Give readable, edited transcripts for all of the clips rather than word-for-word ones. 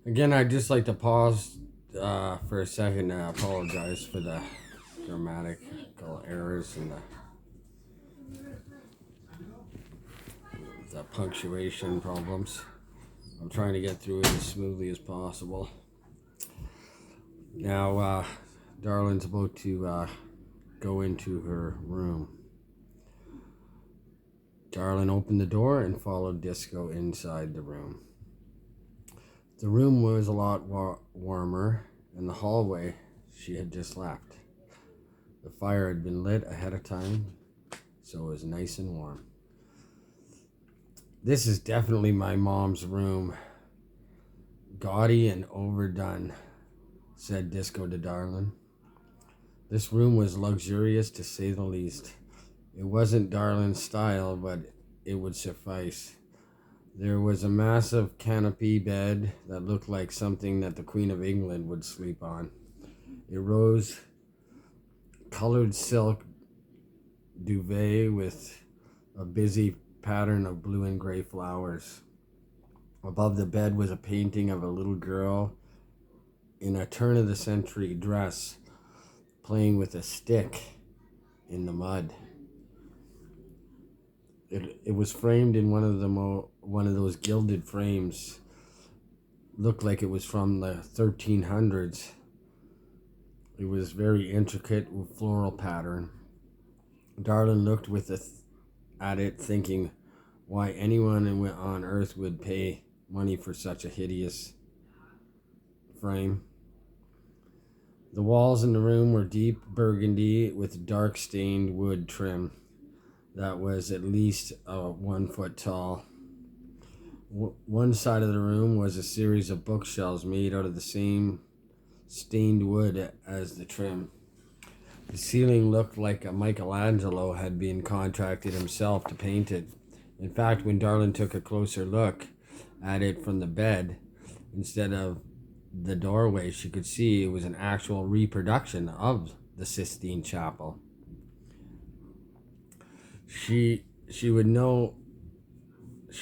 Again, I'd just like to pause for a second and apologize for the grammatical errors and the punctuation problems. I'm trying to get through it as smoothly as possible. Now, Darlin's about to go into her room. Darlin opened the door and followed Disco inside the room. The room was a lot warmer than the hallway she had just left. The fire had been lit ahead of time, so it was nice and warm. This is definitely my mom's room. Gaudy and overdone, said Disco to Darlin. This room was luxurious to say the least. It wasn't Darlin's style, but it would suffice. There was a massive canopy bed that looked like something that the Queen of England would sleep on. A rose-colored silk duvet with a busy pattern of blue and gray flowers. Above the bed was a painting of a little girl in a turn-of-the-century dress playing with a stick in the mud. It was framed in one of those gilded frames. Looked like it was from the 1300s. It was very intricate with floral pattern. Darlin looked at it, thinking why anyone on earth would pay money for such a hideous frame. The walls in the room were deep burgundy with dark stained wood trim that was at least 1 foot tall. One side of the room was a series of bookshelves made out of the same stained wood as the trim. The ceiling looked like Michelangelo had been contracted himself to paint it. In fact, when Darlin took a closer look at it from the bed, instead of the doorway, she could see it was an actual reproduction of the Sistine Chapel. She would know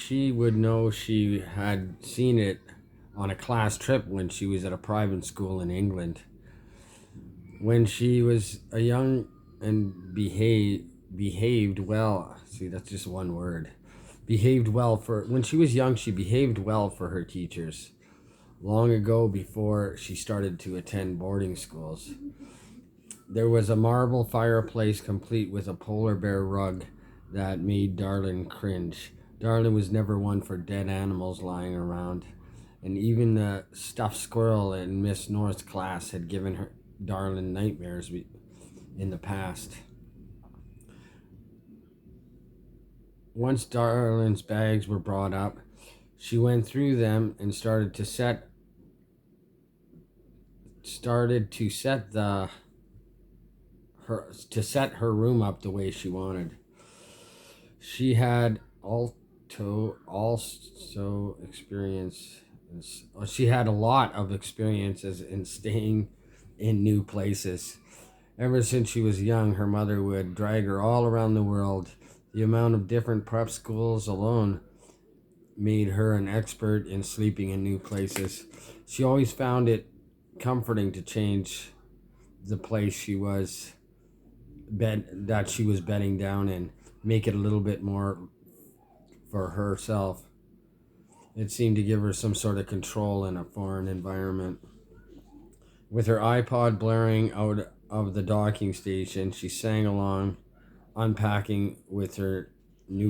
she had seen it on a class trip when she was at a private school in England. When she was a young and behaved well. See, that's just one word. When she was young, she behaved well for her teachers. Long ago, before she started to attend boarding schools. There was a marble fireplace complete with a polar bear rug that made Darlin cringe. Darlin was never one for dead animals lying around, and even the stuffed squirrel in Miss North's class had given her Darlin nightmares in the past. Once Darlin's bags were brought up, she went through them and started to set her room up the way she wanted. She had she had a lot of experiences in staying in new places. Ever since she was young, her mother would drag her all around the world. The amount of different prep schools alone made her an expert in sleeping in new places. She always found it comforting to change the place she was bedding down in, make it a little bit more for herself. It seemed to give her some sort of control in a foreign environment. With her iPod blaring out of the docking station, she sang along, unpacking with her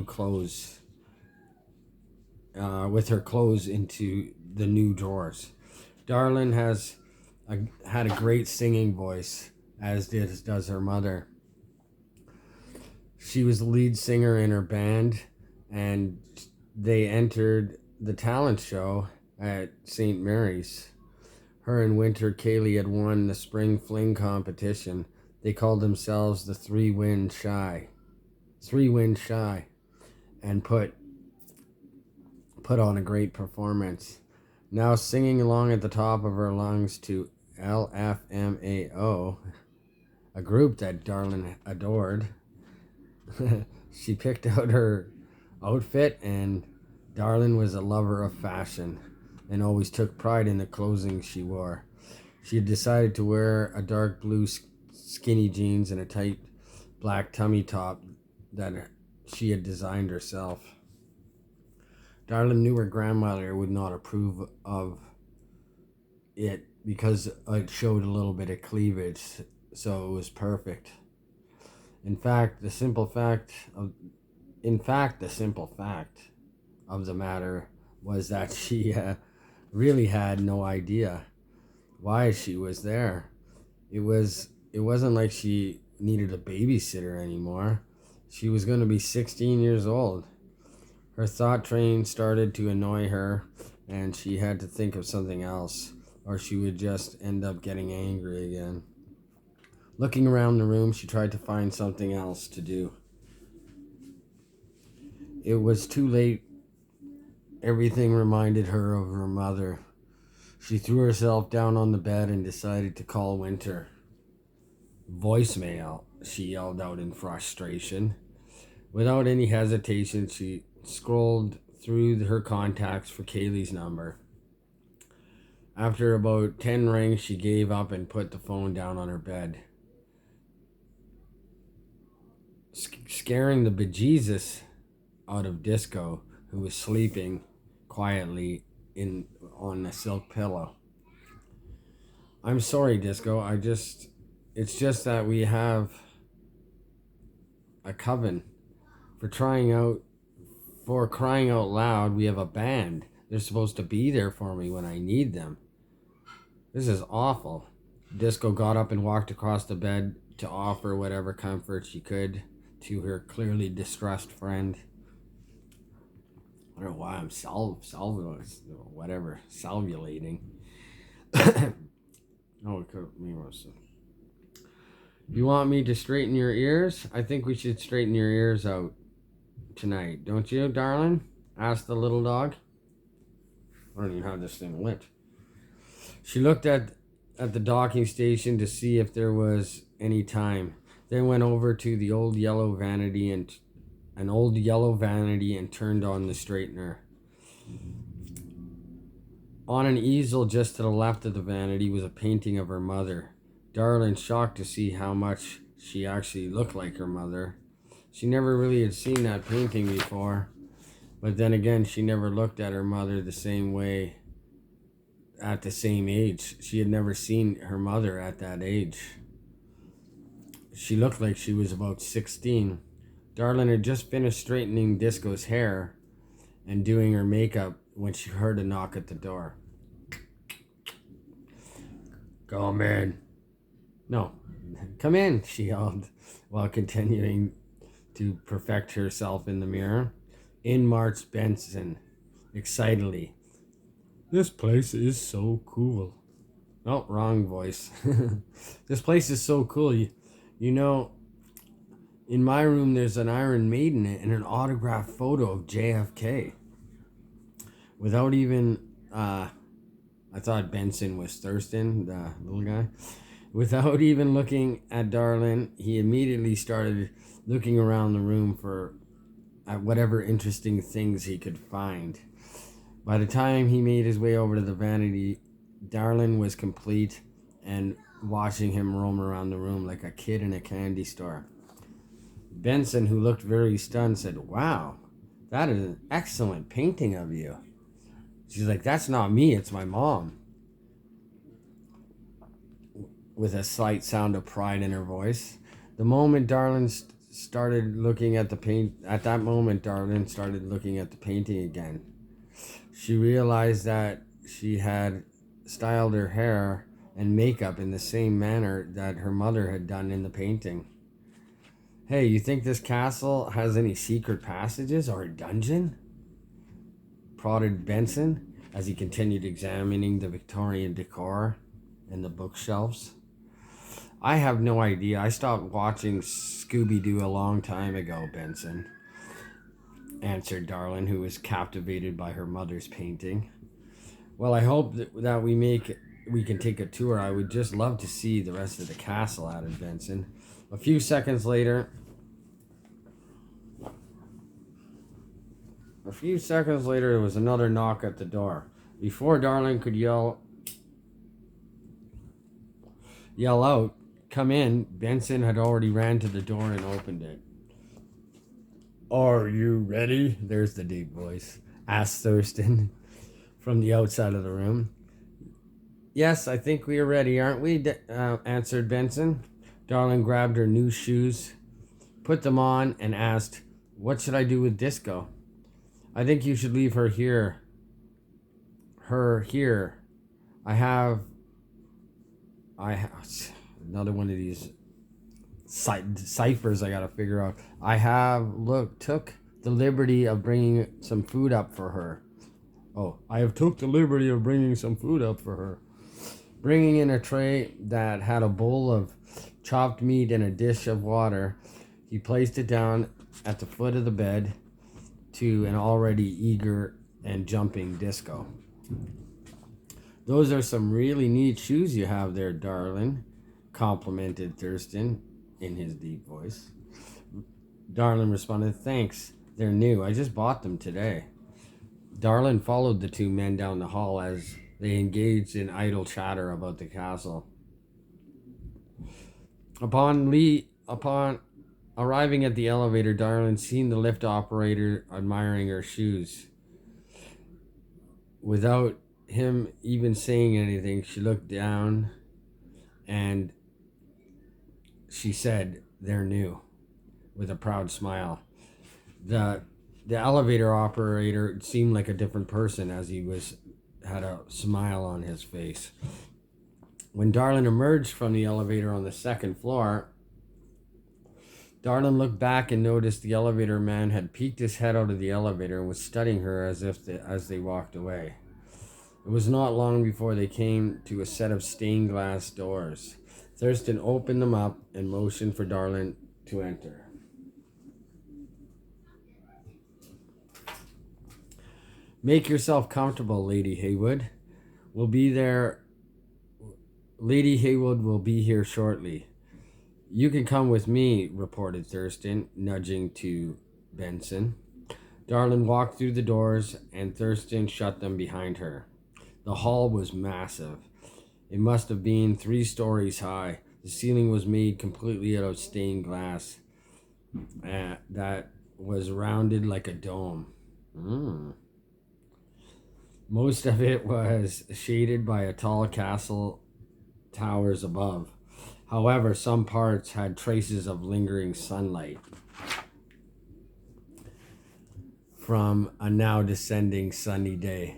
clothes into the new drawers. Darlin had a great singing voice, as does her mother. She was the lead singer in her band, and they entered the talent show at St. Mary's. Her and Winter Cayley had won the spring fling competition. They called themselves the Three Wind Shy, and put on a great performance. Now singing along at the top of her lungs to LFMAO, a group that Darlin adored. She picked out her outfit, and Darlin was a lover of fashion and always took pride in the clothing she wore. She had decided to wear a dark blue skinny jeans and a tight black tummy top that she had designed herself. Darlin knew her grandmother would not approve of it because it showed a little bit of cleavage, so it was perfect. In fact, the simple fact of the matter was that she really had no idea why she was there. It wasn't like she needed a babysitter anymore. She was going to be 16 years old. Her thought train started to annoy her, and she had to think of something else, or she would just end up getting angry again. Looking around the room, she tried to find something else to do. It was too late. Everything reminded her of her mother. She threw herself down on the bed and decided to call Winter. Voicemail, she yelled out in frustration. Without any hesitation, she scrolled through her contacts for Kaylee's number. After about 10 rings, she gave up and put the phone down on her bed. Scaring the bejesus out of Disco, who was sleeping quietly on a silk pillow. I'm sorry, Disco. It's just that we have a coven. For crying out loud, we have a band. They're supposed to be there for me when I need them. This is awful. Disco got up and walked across the bed to offer whatever comfort she could to her clearly distressed friend. I don't know why I'm salvulating. Oh, it could be worse. You want me to straighten your ears? I think we should straighten your ears out tonight, don't you, darling? Asked the little dog. I don't even have this thing lit. She looked at the docking station to see if there was any time, then went over to the old yellow vanity and turned on the straightener. On an easel just to the left of the vanity was a painting of her mother. Darlin, shocked to see how much she actually looked like her mother. She never really had seen that painting before, but then again, she never looked at her mother the same way at the same age. She had never seen her mother at that age. She looked like she was about 16. Darlin had just finished straightening Disco's hair and doing her makeup when she heard a knock at the door. Come in. No, come in, she yelled while continuing to perfect herself in the mirror. In marched Benson, excitedly. This place is so cool. Oh, wrong voice. This place is so cool. You know, in my room there's an Iron Maiden and an autographed photo of JFK. Without even, I thought Benson was Thurston, the little guy. Without even looking at Darlin, he immediately started looking around the room at whatever interesting things he could find. By the time he made his way over to the vanity, Darlin was complete and watching him roam around the room like a kid in a candy store. Benson, who looked very stunned, said, "Wow, that is an excellent painting of you." She's like, "That's not me, it's my mom." With a slight sound of pride in her voice. The moment Darlin started looking at the paint, at that moment Darlin started looking at the painting again. She realized that she had styled her hair and makeup in the same manner that her mother had done in the painting. "Hey, you think this castle has any secret passages or a dungeon?" prodded Benson as he continued examining the Victorian decor and the bookshelves. "I have no idea. I stopped watching Scooby-Doo a long time ago," Benson answered Darlin, who was captivated by her mother's painting. "Well, I hope that we can take a tour. I would just love to see the rest of the castle," added Benson. A few seconds later, there was another knock at the door. Before Darlin could yell out, "Come in," Benson had already ran to the door and opened it. "Are you ready?" There's the deep voice, asked Thurston from the outside of the room. "Yes, I think we are ready, aren't we?" Answered Benson. Darlin grabbed her new shoes, put them on, and asked, "What should I do with Disco?" "I think you should leave her here. Her here. I have another one of these ciphers I gotta figure out. Took the liberty of bringing some food up for her. Oh, I have took the liberty of bringing some food up for her." Bringing in a tray that had a bowl of chopped meat and a dish of water, he placed it down at the foot of the bed to an already eager and jumping Disco. "Those are some really neat shoes you have there, darling," complimented Thurston in his deep voice. Darlin responded, "Thanks. They're new. I just bought them today." Darlin followed the two men down the hall as they engaged in idle chatter about the castle. Upon arriving at the elevator, Darlin seen the lift operator admiring her shoes. Without him even saying anything, she looked down and she said, "They're new," with a proud smile. The elevator operator seemed like a different person as he had a smile on his face. When Darlin emerged from the elevator on the second floor, Darlin looked back and noticed the elevator man had peeked his head out of the elevator and was studying her as they walked away. It was not long before they came to a set of stained glass doors. Thurston opened them up and motioned for Darlin to enter. "Make yourself comfortable, Lady Haywood. We'll be there. Lady Haywood will be here shortly." "You can come with me," reported Thurston, nudging to Benson. Darlin walked through the doors, and Thurston shut them behind her. The hall was massive. It must have been 3 stories high. The ceiling was made completely out of stained glass that was rounded like a dome. Most of it was shaded by a tall castle towers above. However, some parts had traces of lingering sunlight from a now descending sunny day,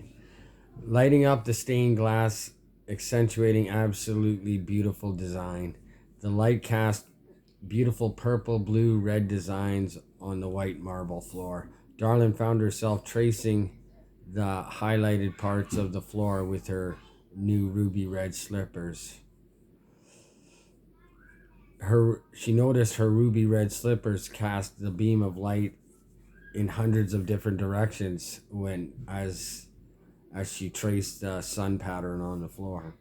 lighting up the stained glass, accentuating absolutely beautiful design. The light cast beautiful purple, blue, red designs on the white marble floor. Darlin found herself tracing the highlighted parts of the floor with her new ruby red slippers. She noticed her ruby red slippers cast the beam of light in hundreds of different directions as she traced the sun pattern on the floor.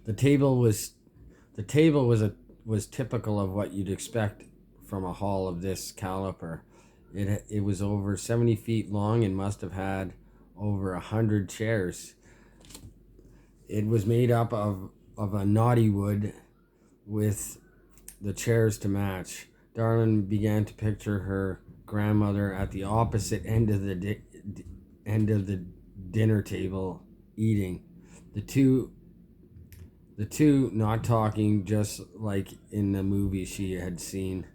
The table was typical of what you'd expect from a hall of this caliber. It was over 70 feet long and must have had over 100 chairs. It was made up of a knotty wood with the chairs to match. Darlin began to picture her grandmother at the opposite end of the dinner table eating. The two not talking, just like in a movie she had seen.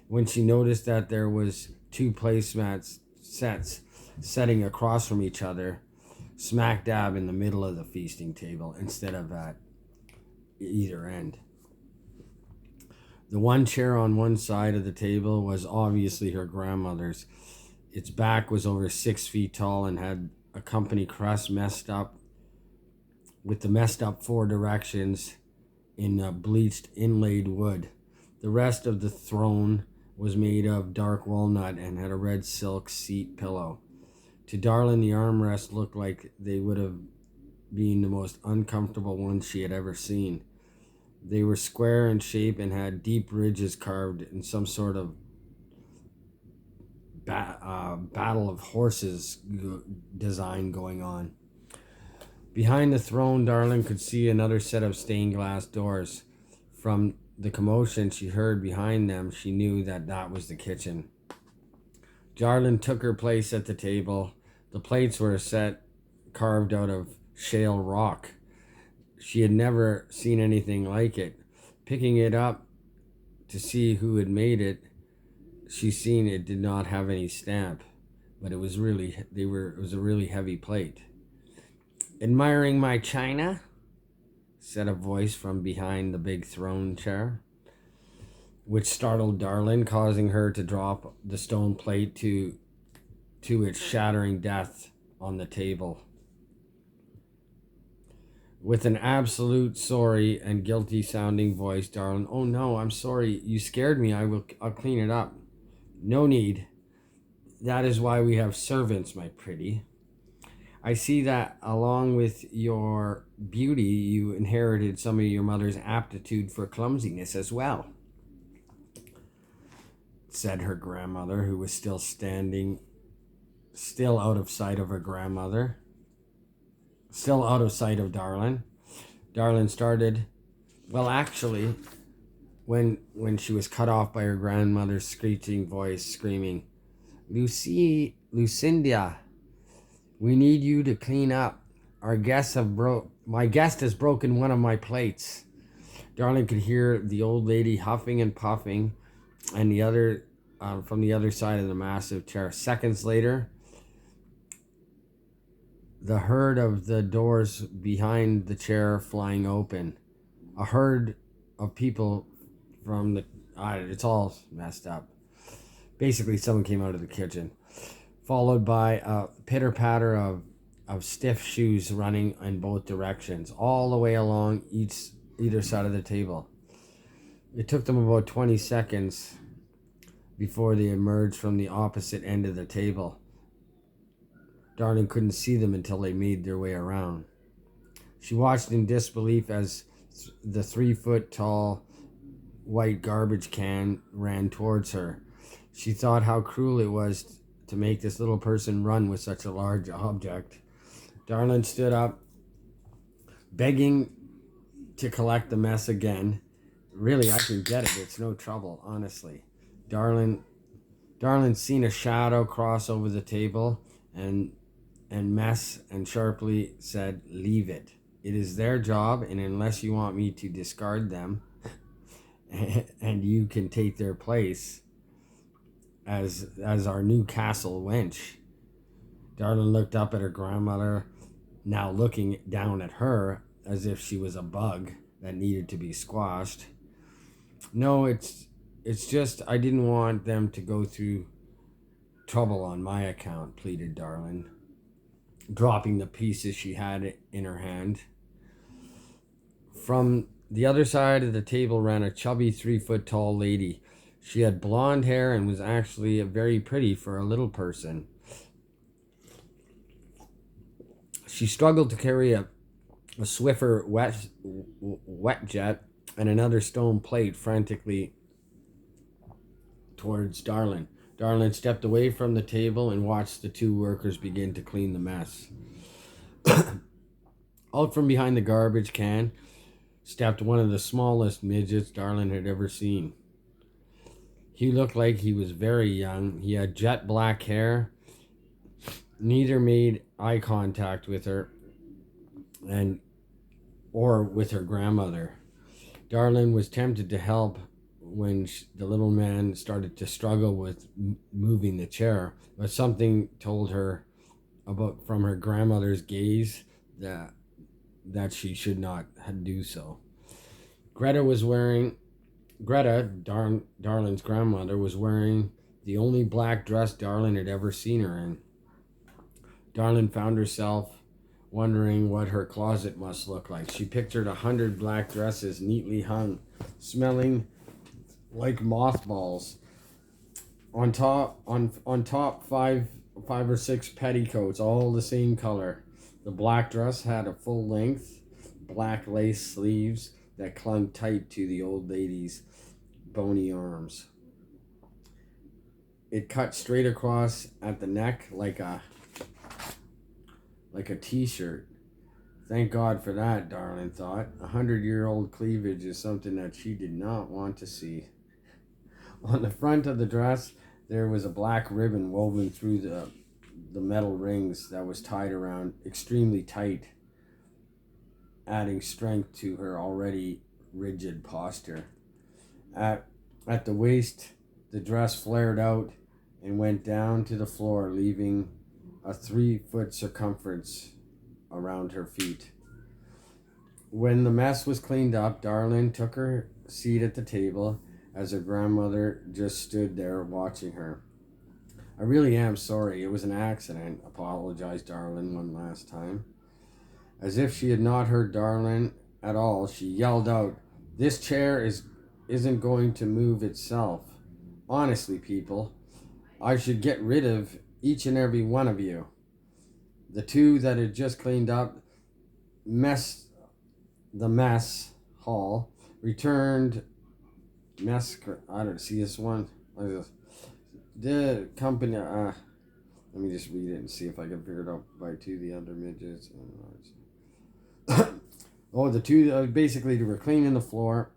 When she noticed that there was 2 placemats sets setting across from each other, smack dab in the middle of the feasting table instead of at either end. The one chair on one side of the table was obviously her grandmother's. Its back was over 6 feet tall and had a company crest messed up 4 directions in bleached inlaid wood. The rest of the throne was made of dark walnut and had a red silk seat pillow. To Darlin, the armrests looked like they would have been the most uncomfortable ones she had ever seen. They were square in shape and had deep ridges carved in some sort of battle of horses design going on. Behind the throne, Darlin could see another set of stained glass doors. From the commotion she heard behind them, she knew that that was the kitchen. Darlin took her place at the table. The plates were a set carved out of shale rock. She had never seen anything like it. Picking it up to see who had made it, she seen it did not have any stamp, but it was it was a really heavy plate. Admiring my china? Said a voice from behind the big throne chair, which startled Darlin, causing her to drop the stone plate to its shattering death on the table. With an absolute sorry and guilty sounding voice, Darlin, "Oh no, I'm sorry. You scared me. I'll clean it up." "No need. That is why we have servants, my pretty. I see that along with your beauty, you inherited some of your mother's aptitude for clumsiness as well," said her grandmother, who was still standing, still out of sight of her grandmother, still out of sight of Darlin. Darlin started, well, actually, when she was cut off by her grandmother's screeching voice, screaming, Lucinda, we need you to clean up. My guest has broken one of my plates." Darlin could hear the old lady huffing and puffing, and the other from the other side of the massive chair. Seconds later, the herd of the doors behind the chair flying open. A herd of people from the... it's all messed up. Basically, someone came out of the kitchen, followed by a pitter-patter of stiff shoes running in both directions, all the way along either side of the table. It took them about 20 seconds before they emerged from the opposite end of the table. Darlin couldn't see them until they made their way around. She watched in disbelief as the 3-foot-tall white garbage can ran towards her. She thought how cruel it was to make this little person run with such a large object. Darlin stood up, begging to collect the mess again. "Really, I can get it. It's no trouble, honestly." Darlin seen a shadow cross over the table and mess and sharply said, "Leave it. It is their job, and unless you want me to discard them and you can take their place as our new castle wench." Darlin looked up at her grandmother, now looking down at her as if she was a bug that needed to be squashed. "No, it's just I didn't want them to go through trouble on my account," pleaded Darlin, dropping the pieces she had in her hand. From the other side of the table ran a chubby 3-foot-tall lady. She had blonde hair and was actually very pretty for a little person. She struggled to carry a Swiffer wet jet and another stone plate frantically towards Darlin. Darlin stepped away from the table and watched the two workers begin to clean the mess. Out from behind the garbage can stepped one of the smallest midgets Darlin had ever seen. He looked like he was very young. He had jet black hair. Neither made eye contact with her or with her grandmother. Darlin was tempted to help when the little man started to struggle with moving the chair, but something told her from her grandmother's gaze that she should not do so. Darlin's grandmother, was wearing the only black dress Darlin had ever seen her in. Darlin found herself wondering what her closet must look like. She pictured 100 black dresses neatly hung, smelling like mothballs. On top, five or six petticoats, all the same color. The black dress had a full length, black lace sleeves that clung tight to the old lady's bony arms. It cut straight across at the neck like a t-shirt. Thank God for that, Darlin thought. 100-year-old cleavage is something that she did not want to see. On the front of the dress, there was a black ribbon woven through the metal rings that was tied around extremely tight, adding strength to her already rigid posture. At the waist, the dress flared out and went down to the floor, leaving a 3-foot circumference around her feet. When the mess was cleaned up, Darlin took her seat at the table as her grandmother just stood there watching her. I really am sorry. It was an accident, apologized Darlin one last time. As if she had not heard Darlin at all, she yelled out, "This chair isn't going to move itself. Honestly, people, I should get rid of each and every one of you." The two that had just cleaned up the mess hall returned I don't see this one. The company let me just read it and see if I can figure it out by two the other midgets. Oh, the two basically they were cleaning the floor.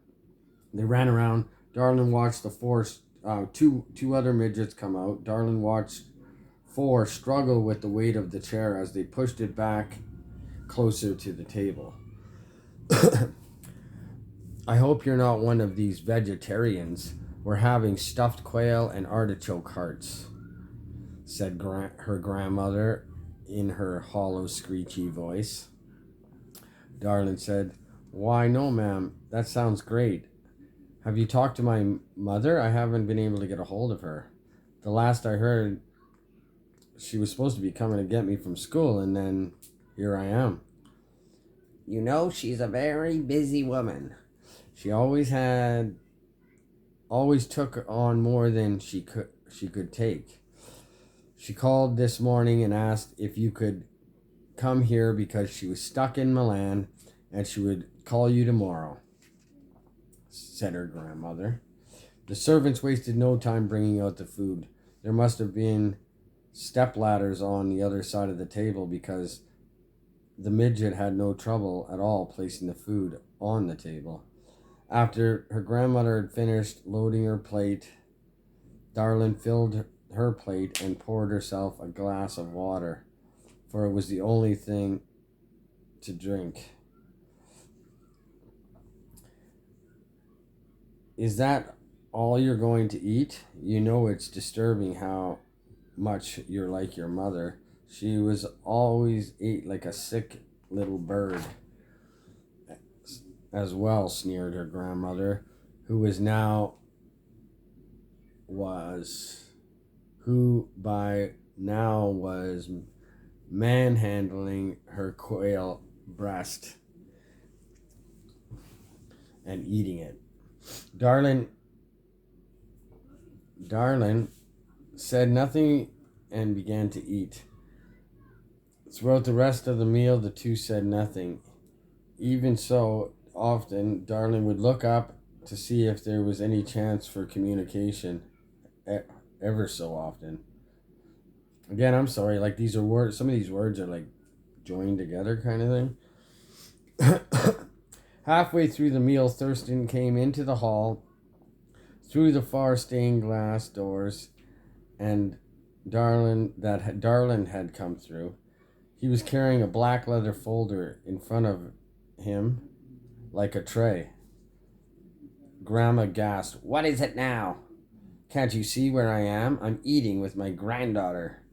They ran around. Darlin watched two other midgets come out. Darlin watched 4 struggle with the weight of the chair as they pushed it back closer to the table. I hope you're not one of these vegetarians. We're having stuffed quail and artichoke hearts, said her grandmother in her hollow, screechy voice. Darlin said, "Why, no, ma'am. That sounds great. Have you talked to my mother? I haven't been able to get a hold of her. The last I heard, she was supposed to be coming to get me from school, and then here I am." "You know, she's a very busy woman. She always took on more than she could take. She called this morning and asked if you could come here because she was stuck in Milan and she would call you tomorrow," said her grandmother. The servants wasted no time bringing out the food. There must have been step ladders on the other side of the table because the midget had no trouble at all placing the food on the table. After her grandmother had finished loading her plate, Darlin filled her plate and poured herself a glass of water, for it was the only thing to drink. "Is that all you're going to eat? You know it's disturbing how much you're like your mother. She was always ate like a sick little bird." As well, sneered her grandmother, who by now was manhandling her quail breast and eating it. Darlin said nothing and began to eat. Throughout the rest of the meal, the two said nothing. Even so, often, Darlin would look up to see if there was any chance for communication, ever so often. Again, I'm sorry, like these are words, some of these words are like joined together kind of thing. Halfway through the meal, Thurston came into the hall through the far stained glass doors and Darlin had come through. He was carrying a black leather folder in front of him like a tray. Grandma gasped, "What is it now? Can't you see where I am? I'm eating with my granddaughter."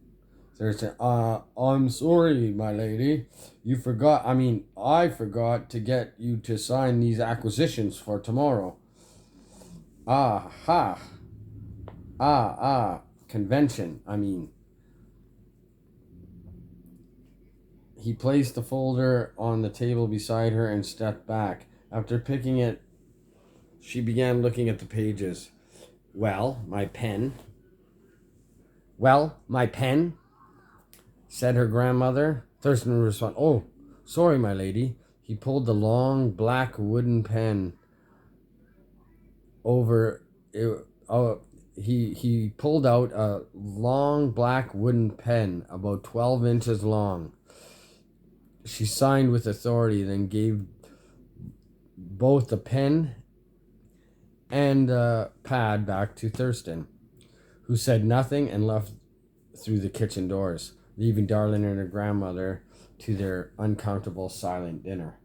Thurston, I'm sorry, my lady. I forgot to get you to sign these acquisitions for tomorrow. Convention, He placed the folder on the table beside her and stepped back. After picking it, she began looking at the pages. Well, my pen, said her grandmother. Thurston responded, "Oh, sorry, my lady." He pulled the long black wooden pen over. he pulled out a long black wooden pen about 12 inches long. She signed with authority, then gave both the pen and the pad back to Thurston, who said nothing and left through the kitchen doors, leaving Darlene and her grandmother to their uncomfortable silent dinner.